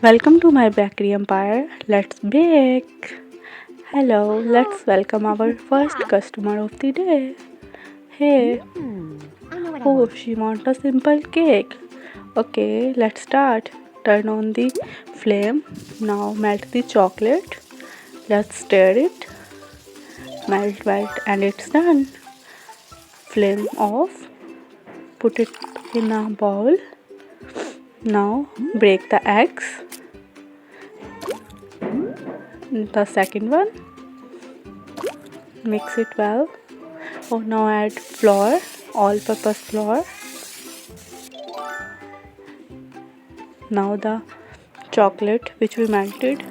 Welcome to my bakery empire. Let's bake. Hello, let's welcome our first customer of the day. Hey, oh, she wants a simple cake. Okay, let's start. Turn on the flame. Now melt the chocolate. Let's stir it. Melt, and it's done. Flame off. Put it in a bowl. Now break the eggs. The second one. Mix it well. Oh, now add flour, all-purpose flour. Now the chocolate which we melted.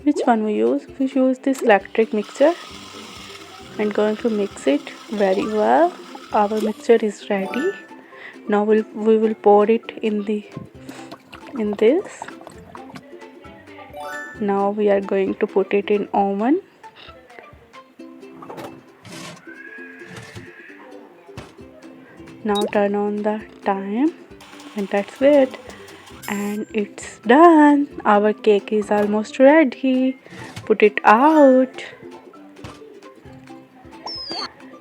Which one we use? We use this electric mixer. I'm going to mix it very well. Our mixture is ready. Now we will pour it in this. Now we are going to put it in oven. Now turn on the time and that's it. And it's done. Our cake is almost ready. Put it out.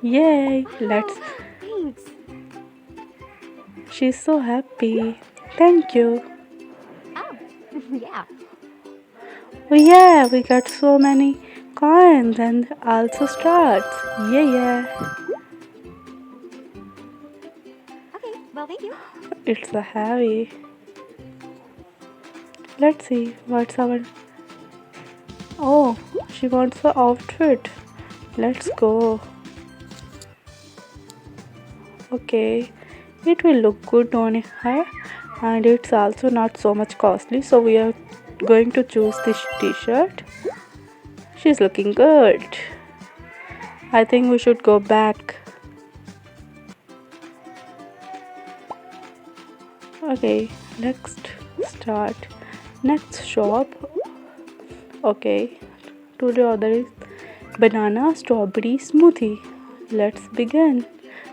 Yay! Let's. Thanks. She's so happy. Thank you. Oh, yeah. Oh yeah, we got so many coins and also stars. Yeah. Okay, well, thank you. It's a heavy. Let's see what's our. Oh, she wants the outfit. Let's go. Okay, it will look good on her and it's also not so much costly, so we are going to choose this t-shirt. She's looking good. I think we should go back. Okay, next start. Next shop. Okay, today order is banana strawberry smoothie. Let's begin.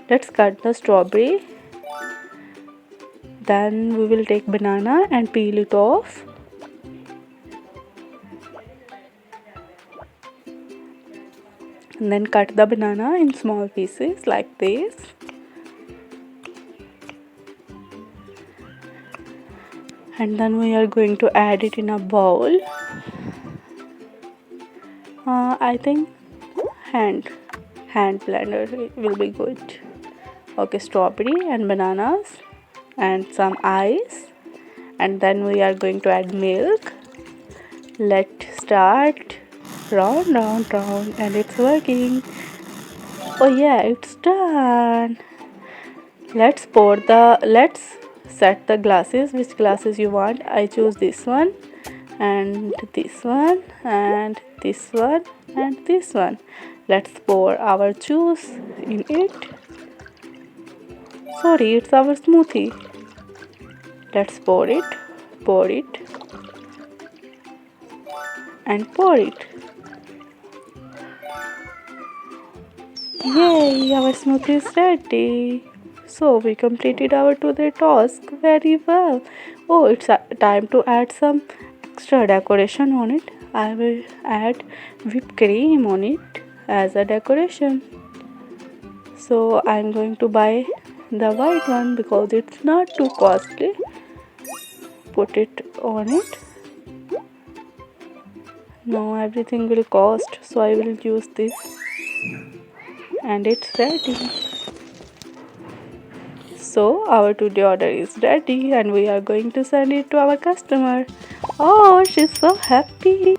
Let's cut the strawberry. Then we will take banana and peel it off. And then cut the banana in small pieces like this. And then we are going to add it in a bowl. I think hand blender will be good. Okay, strawberry and bananas and some ice, and then we are going to add milk. Let's start. Round, and it's working. Oh yeah, it's done. Let's set the glasses. Which glasses you want? I choose this one and this one and this one and this one. Let's pour our juice in it. Sorry, it's our smoothie. Let's pour it and pour it. Yay, our smoothie is ready. So we completed our today task very well. Oh, it's time to add some extra decoration on it. I will add whipped cream on it as a decoration. So I'm going to buy the white one because it's not too costly. Put it on it. No, everything will cost, so I will use this. And it's ready. So our today order is ready and we are going to send it to our customer. Oh, she's so happy.